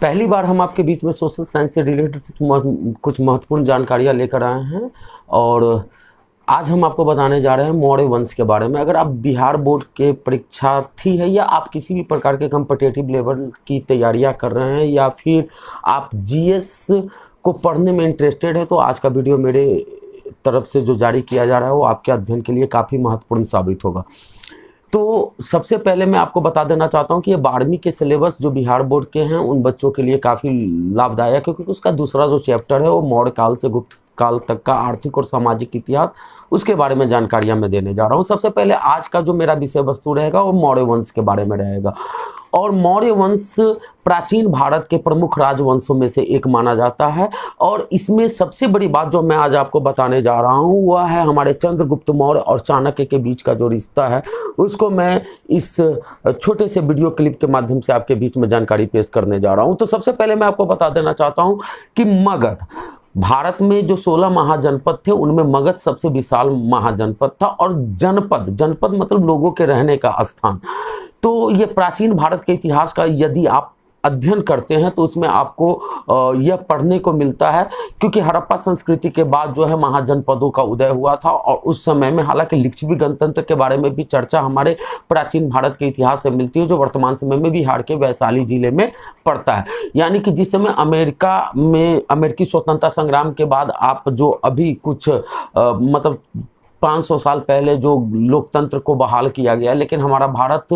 पहली बार हम आपके बीच में सोशल साइंस से रिलेटेड कुछ महत्वपूर्ण जानकारियाँ लेकर आए हैं और आज हम आपको बताने जा रहे हैं मौर्य वंश के बारे में। अगर आप बिहार बोर्ड के परीक्षार्थी है या आप किसी भी प्रकार के कम्पिटिटिव लेवल की तैयारियां कर रहे हैं या फिर आप जीएस को पढ़ने में इंटरेस्टेड है, तो आज का वीडियो मेरे तरफ से जो जारी किया जा रहा है वो आपके अध्ययन के लिए काफ़ी महत्वपूर्ण साबित होगा। तो सबसे पहले मैं आपको बता देना चाहता हूं कि ये 12वीं के सिलेबस जो बिहार बोर्ड के हैं उन बच्चों के लिए काफ़ी लाभदायक है, क्योंकि उसका दूसरा जो चैप्टर है वो मौर्य काल से गुप्त काल तक का आर्थिक और सामाजिक इतिहास, उसके बारे में जानकारियां मैं देने जा रहा हूं। सबसे पहले आज का जो मेरा विषय वस्तु रहेगा वो मौर्य वंश के बारे में रहेगा। और मौर्य वंश प्राचीन भारत के प्रमुख राजवंशों में से एक माना जाता है और इसमें सबसे बड़ी बात जो मैं आज आपको बताने जा रहा हूं वह है हमारे चंद्रगुप्त मौर्य और चाणक्य के बीच का जो रिश्ता है, उसको मैं इस छोटे से वीडियो क्लिप के माध्यम से आपके बीच में जानकारी पेश करने जा रहा हूं। तो सबसे पहले मैं आपको बता देना चाहता हूं कि मगध, भारत में जो 16 महाजनपद थे उनमें मगध सबसे विशाल महाजनपद था। और जनपद, जनपद मतलब लोगों के रहने का स्थान। तो ये प्राचीन भारत के इतिहास का यदि आप अध्ययन करते हैं तो उसमें आपको यह पढ़ने को मिलता है, क्योंकि हड़प्पा संस्कृति के बाद जो है महाजनपदों का उदय हुआ था और उस समय में हालांकि लिच्छवी गणतंत्र के बारे में भी चर्चा हमारे प्राचीन भारत के इतिहास से मिलती है, जो वर्तमान समय में बिहार के वैशाली जिले में पड़ता है। यानी कि जिस समय अमेरिका में अमेरिकी स्वतंत्रता संग्राम के बाद आप जो अभी कुछ मतलब 500 साल पहले जो लोकतंत्र को बहाल किया गया, लेकिन हमारा भारत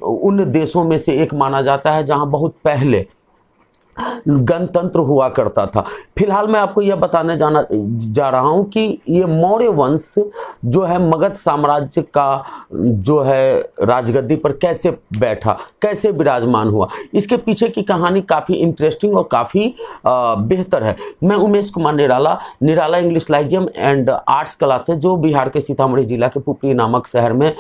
उन देशों में से एक माना जाता है जहां बहुत पहले गणतंत्र हुआ करता था। फिलहाल मैं आपको यह बताने जा रहा हूं कि ये मौर्य वंश जो है मगध साम्राज्य का जो है राजगद्दी पर कैसे बैठा, कैसे विराजमान हुआ, इसके पीछे की कहानी काफ़ी इंटरेस्टिंग और काफ़ी बेहतर है। मैं Umesh Kumar Nirala English लाइजियम and arts classes जो बिहार के सीतामढ़ी जिला के पुपरी नामक शहर में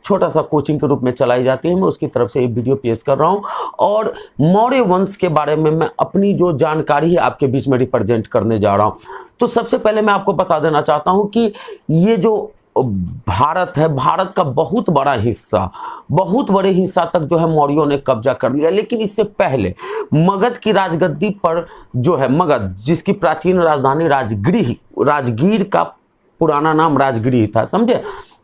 छोटा सा कोचिंग के रूप में चलाई जाती है, मैं उसकी तरफ से ये वीडियो पेश कर रहा हूँ। और मौर्य वंश के बारे में मैं अपनी जो जानकारी है आपके बीच में रिप्रेजेंट करने जा रहा हूं। तो सबसे पहले मैं आपको बता देना चाहता हूं कि ये जो भारत है, भारत का बहुत बड़ा हिस्सा, बहुत बड़े हिस्सा तक जो है मौर्यों ने कब्जा कर लिया। लेकिन इससे पहले मगध की राजगद्दी पर जो है मगध, जिसकी प्राचीन राजधानी राजगीर का पुराना नाम राजगिरी था, समझे,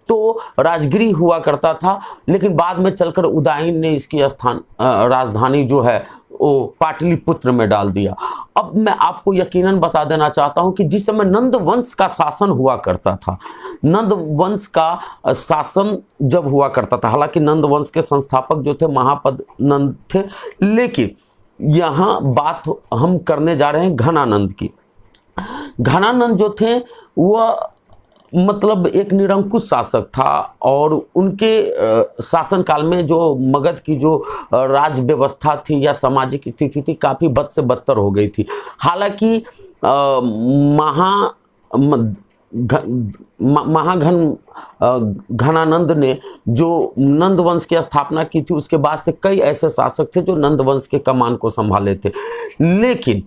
तो राजगिरी हुआ करता था, लेकिन बाद में चलकर उदयन ने इसकी राजधानी जो है वो पाटलिपुत्र में डाल दिया। अब मैं आपको यकीनन बता देना चाहता हूं कि जिस समय नंद वंश का शासन हुआ करता था, नंद वंश का शासन जब हुआ करता था, हालांकि नंद वंश के संस्थापक जो थे महापद नंद थे, लेकिन यहाँ बात हम करने जा रहे हैं घनानंद की। घनानंद जो थे वह मतलब एक निरंकुश शासक था और उनके शासनकाल में जो मगध की जो राज व्यवस्था थी या सामाजिक स्थिति थी काफ़ी बद से बदतर हो गई थी। हालांकि घनानंद ने जो नंद वंश की स्थापना की थी, उसके बाद से कई ऐसे शासक थे जो नंद वंश के कमान को संभाले थे। लेकिन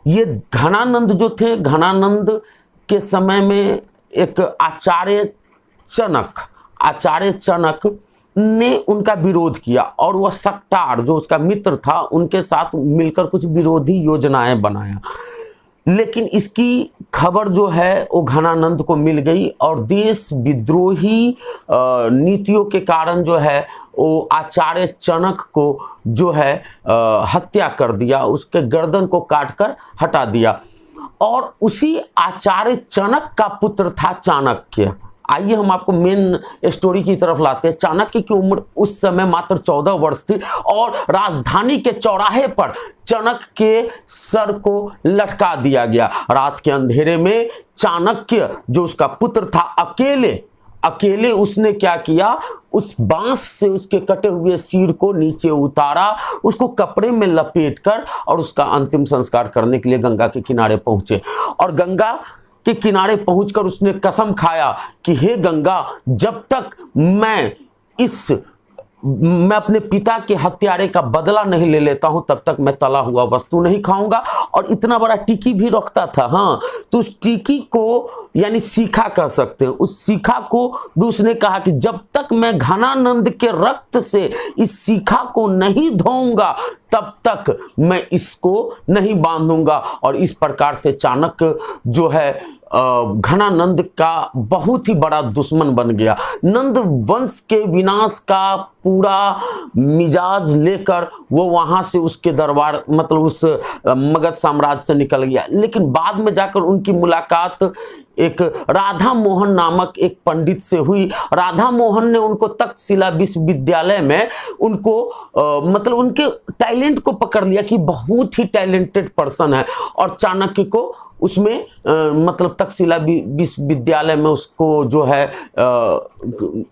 ये घनानंद जो थे, घनानंद के समय में एक आचार्य चनक ने उनका विरोध किया और वह सक्टार जो उसका मित्र था उनके साथ मिलकर कुछ विरोधी योजनाएं बनाया। लेकिन इसकी खबर जो है वो घनानंद को मिल गई और देश विद्रोही नीतियों के कारण जो है वो आचार्य चनक को जो है हत्या कर दिया, उसके गर्दन को काटकर हटा दिया। और उसी आचार्य चनक का पुत्र था चाणक्य। आइए हम आपको मेन स्टोरी की तरफ लाते हैं। चाणक्य की उम्र उस समय मात्र 14 वर्ष थी और राजधानी के चौराहे पर चाणक्य के सर को लटका दिया गया। रात के अंधेरे में चाणक्य जो उसका पुत्र था अकेले उसने क्या किया, उस बांस से उसके कटे हुए सिर को नीचे उतारा, उसको कपड़े में लपेटकर और उसका अंतिम संस्कार करने के लिए गंगा के किनारे पहुंचे। और गंगा के किनारे पहुंचकर उसने कसम खाया कि हे गंगा, जब तक मैं इस मैं अपने पिता के हत्यारे का बदला नहीं ले लेता हूं तब तक मैं तला हुआ वस्तु नहीं खाऊंगा। और इतना बड़ा टिकी भी रखता था। हाँ, तो उस टिकी को यानी सीखा कह सकते हैं, उस सीखा को भी उसने कहा कि जब तक मैं घनानंद के रक्त से इस सीखा को नहीं धोऊंगा तब तक मैं इसको नहीं बांधूंगा। और इस प्रकार से चाणक्य जो है घनानंद का बहुत ही बड़ा दुश्मन बन गया। नंद वंश के विनाश का पूरा मिजाज लेकर वो वहां से उसके दरबार मतलब उस मगध साम्राज्य से निकल गया। लेकिन बाद में जाकर उनकी मुलाकात एक राधा मोहन नामक एक पंडित से हुई। राधा मोहन ने उनको तक्षशिला विश्वविद्यालय में उनको मतलब उनके टैलेंट को पकड़ लिया कि बहुत ही टैलेंटेड पर्सन है, और चाणक्य को उसमें मतलब तक्षशिला विश्वविद्यालय में उसको जो है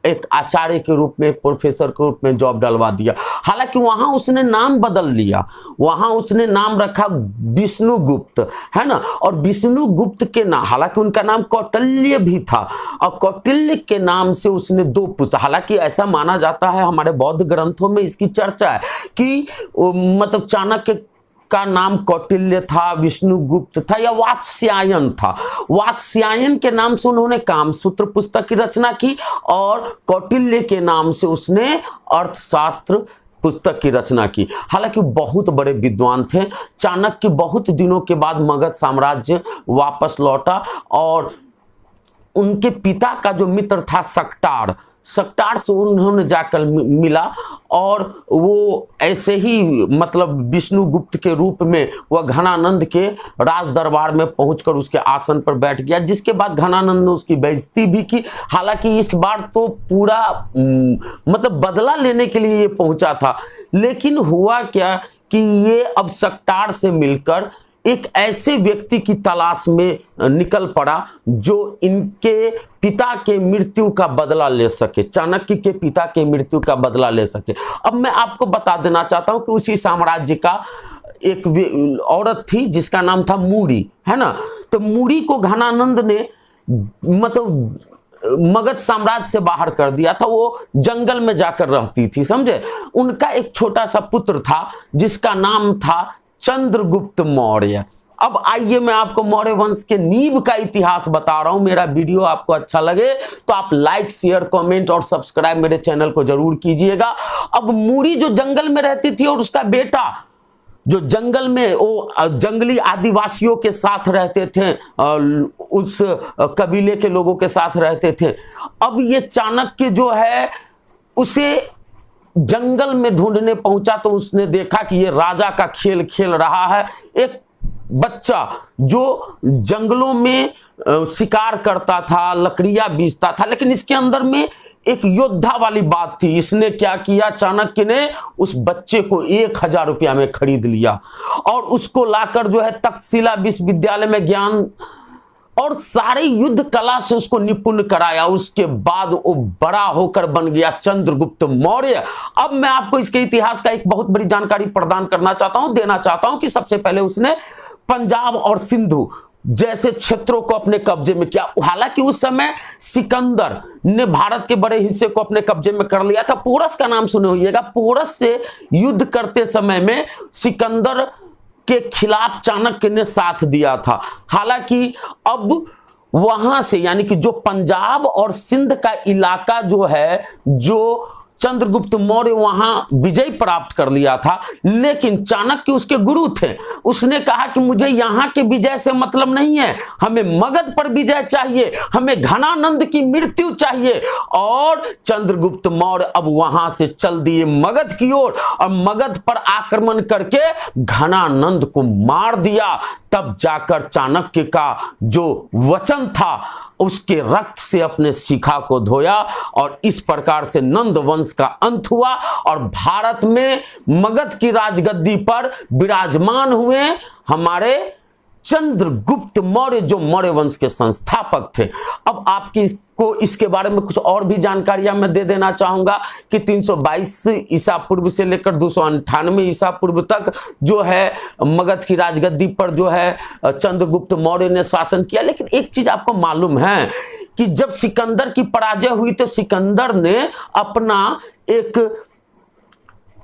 एक आचार्य के रूप में, प्रोफेसर के रूप में जॉब डलवा दिया। हालांकि वहां उसने नाम बदल लिया, वहां उसने नाम रखा विष्णुगुप्त, है ना। और विष्णुगुप्त के नाम, हालांकि उनका नाम कौटिल्य भी था, और कौटिल्य के नाम से उसने 2 पुत्र, हालांकि ऐसा माना जाता है, हमारे बौद्ध ग्रंथों में इसकी चर्चा है कि मतलब चाणक्य का नाम कौटिल्य था, विष्णुगुप्त था या वात्स्यायन था। वात्स्यायन के नाम से उन्होंने कामसूत्र पुस्तक की रचना की, और कौटिल्य के नाम से उसने अर्थशास्त्र पुस्तक की रचना की। हालांकि बहुत बड़े विद्वान थे। चाणक्य बहुत दिनों के बाद मगध साम्राज्य वापस लौटा, और उनके पिता का जो मित्र था सक्टार से उन्होंने जाकर मिला, और वो ऐसे ही मतलब विष्णुगुप्त के रूप में वह घनानंद के राज दरबार में पहुंचकर उसके आसन पर बैठ गया, जिसके बाद घनानंद ने उसकी बेइज्जती भी की। हालांकि इस बार तो पूरा मतलब बदला लेने के लिए ये पहुंचा था, लेकिन हुआ क्या कि ये अब सक्टार से मिलकर एक ऐसे व्यक्ति की तलाश में निकल पड़ा जो इनके पिता के मृत्यु का बदला ले सके, चाणक्य के पिता के मृत्यु का बदला ले सके। अब मैं आपको बता देना चाहता हूं कि उसी साम्राज्य का एक औरत थी जिसका नाम था मूरी, है ना। तो मूरी को घनानंद ने मतलब मगध साम्राज्य से बाहर कर दिया था, वो जंगल में जाकर रहती थी, समझे। उनका एक छोटा सा पुत्र था जिसका नाम था चंद्रगुप्त मौर्य। अब आइए मैं आपको मौर्य वंश के नींव का इतिहास बता रहा हूं। मेरा वीडियो आपको अच्छा लगे तो आप लाइक, शेयर, कमेंट और सब्सक्राइब मेरे चैनल को जरूर कीजिएगा। अब मूरी जो जंगल में रहती थी और उसका बेटा जो जंगल में वो जंगली आदिवासियों के साथ रहते थे, उस कबीले के लोगों के साथ रहते थे। अब ये चाणक्य जो है उसे जंगल में ढूंढने पहुंचा तो उसने देखा कि ये राजा का खेल खेल रहा है। एक बच्चा जो जंगलों में शिकार करता था, लकड़ियां बीचता था, लेकिन इसके अंदर में एक योद्धा वाली बात थी। इसने क्या किया, चाणक्य ने उस बच्चे को 1000 रुपया में खरीद लिया और उसको लाकर जो है तक्षशिला विश्वविद्यालय में ज्ञान और सारे युद्ध कला से उसको निपुण कराया। उसके बाद वो बड़ा होकर बन गया चंद्रगुप्त मौर्य। अब मैं आपको इसके इतिहास का एक बहुत बड़ी जानकारी प्रदान करना चाहता हूं, देना चाहता हूं कि सबसे पहले उसने पंजाब और सिंधु जैसे क्षेत्रों को अपने कब्जे में किया। हालांकि उस समय सिकंदर ने भारत के बड़े हिस्से को अपने कब्जे में कर लिया था। पोरस का नाम सुने होइएगा। पोरस से युद्ध करते समय में सिकंदर के खिलाफ चाणक्य ने साथ दिया था। हालांकि अब वहां से यानी कि जो पंजाब और सिंध का इलाका जो है, जो चंद्रगुप्त मौर्य वहां विजय प्राप्त कर लिया था, लेकिन चाणक्य उसके गुरु थे। उसने कहा कि मुझे यहां के विजय से मतलब नहीं है, हमें मगध पर विजय चाहिए, हमें घनानंद की मृत्यु चाहिए। और चंद्रगुप्त मौर्य अब वहां से चल दिए मगध की ओर और मगध पर आक्रमण करके घनानंद को मार दिया। तब जाकर चाणक्य का जो वचन था उसके रक्त से अपने शिखा को धोया और इस प्रकार से नंद वंश का अंत हुआ और भारत में मगध की राजगद्दी पर विराजमान हुए हमारे चंद्रगुप्त मौर्य, जो मौर्य वंश के संस्थापक थे। अब आपकी को इसके बारे में कुछ और भी जानकारियां मैं दे देना चाहूंगा कि 322 ईसा पूर्व से लेकर 298 ईसा पूर्व तक जो है मगध की राजगद्दी पर जो है चंद्रगुप्त मौर्य ने शासन किया। लेकिन एक चीज आपको मालूम है कि जब सिकंदर की पराजय हुई तो सिकंदर ने अपना एक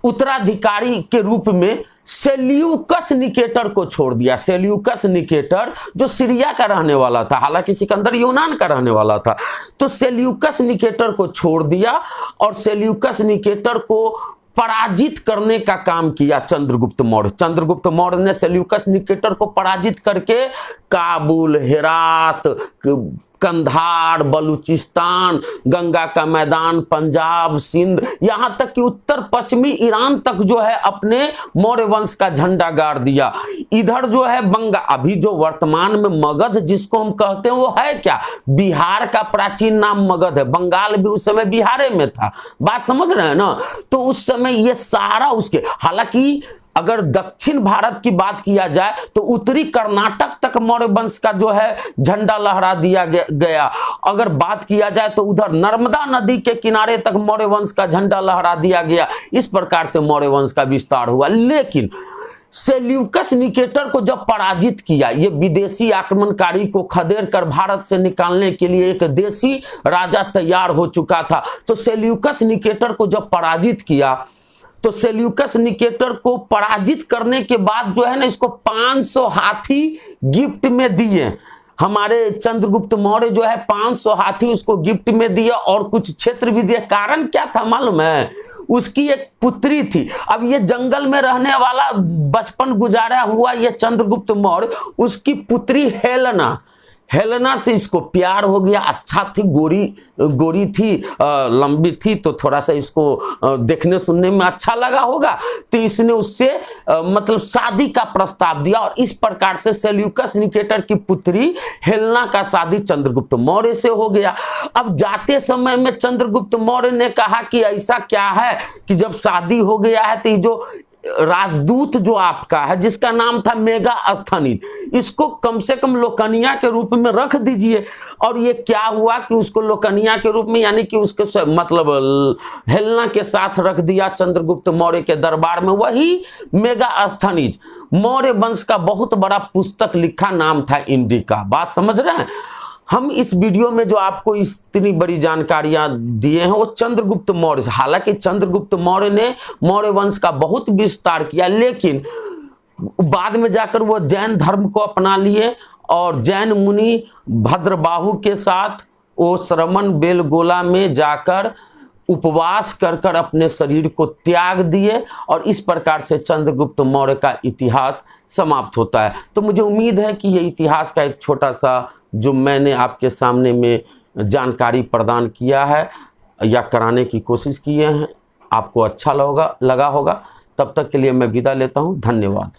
उत्तराधिकारी के रूप में सेल्यूकस निकेटर को छोड़ दिया। सेल्यूकस निकेटर जो सीरिया का रहने वाला था, हालांकि सिकंदर यूनान का रहने वाला था, तो सेल्यूकस निकेटर को छोड़ दिया और सेल्यूकस निकेटर को पराजित करने का काम किया चंद्रगुप्त मौर्य। चंद्रगुप्त मौर्य ने सेल्यूकस निकेटर को पराजित करके काबुल, हेरात, कंधार, बलूचिस्तान, गंगा का मैदान, पंजाब, सिंध, यहां तक कि उत्तर पश्चिमी ईरान तक जो है अपने मौर्य वंश का झंडा गाड़ दिया। इधर जो है अभी जो वर्तमान में मगध जिसको हम कहते हैं वो है क्या? बिहार का प्राचीन नाम मगध है। बंगाल भी उस समय बिहार में था। बात समझ रहे हैं ना? तो उस समय ये सारा उसके, हालांकि अगर दक्षिण भारत की बात किया जाए तो उत्तरी कर्नाटक तक मौर्य वंश का जो है झंडा लहरा दिया गया। अगर बात किया जाए तो उधर नर्मदा नदी के किनारे तक मौर्य वंश का झंडा लहरा दिया गया। इस प्रकार से मौर्य वंश का विस्तार हुआ। लेकिन सेल्यूकस निकेटर को जब पराजित किया, ये विदेशी आक्रमणकारी को खदेड़ कर भारत से निकालने के लिए एक देशी राजा तैयार हो चुका था। तो सेल्यूकस निकेटर को जब पराजित किया तो सेल्यूकस निकेटर को पराजित करने के बाद जो है ना, इसको 500 हाथी गिफ्ट में दिए। हमारे चंद्रगुप्त मौर्य जो है 500 हाथी उसको गिफ्ट में दिए और कुछ क्षेत्र भी दिए। कारण क्या था मालूम है? उसकी एक पुत्री थी। अब ये जंगल में रहने वाला बचपन गुजारा हुआ ये चंद्रगुप्त मौर्य, उसकी पुत्री हेलेना से इसको प्यार हो गया। अच्छा थी, गोरी थी, लंबी थी, तो थोड़ा सा इसको देखने सुनने में अच्छा लगा होगा, तो इसने उससे मतलब शादी का प्रस्ताव दिया और इस प्रकार से सेल्यूकस निकेटर की पुत्री हेलेना का शादी चंद्रगुप्त मौर्य से हो गया। अब जाते समय में चंद्रगुप्त मौर्य ने कहा कि ऐसा क्या है कि जब शादी हो गया है तो जो राजदूत जो आपका है जिसका नाम था मेगास्थनीन, इसको कम से कम लोकनिया के रूप में रख दीजिए। और ये क्या हुआ कि उसको लोकनिया के रूप में, यानी कि उसके मतलब हेलेना के साथ रख दिया चंद्रगुप्त मौर्य के दरबार में। वही मेगास्थनीन मौर्य वंश का बहुत बड़ा पुस्तक लिखा, नाम था इंडिका। बात समझ रहे हैं? हम इस वीडियो में जो आपको इतनी बड़ी जानकारियां दिए हैं वो चंद्रगुप्त मौर्य, हालांकि चंद्रगुप्त मौर्य ने मौर्य वंश का बहुत विस्तार किया, लेकिन बाद में जाकर वो जैन धर्म को अपना लिए और जैन मुनि भद्रबाहु के साथ वो श्रवण बेलगोला में जाकर उपवास कर अपने शरीर को त्याग दिए और इस प्रकार से चंद्रगुप्त मौर्य का इतिहास समाप्त होता है। तो मुझे उम्मीद है कि ये इतिहास का एक छोटा सा जो मैंने आपके सामने में जानकारी प्रदान किया है या कराने की कोशिश किए हैं, आपको अच्छा लगा होगा। तब तक के लिए मैं विदा लेता हूं। धन्यवाद।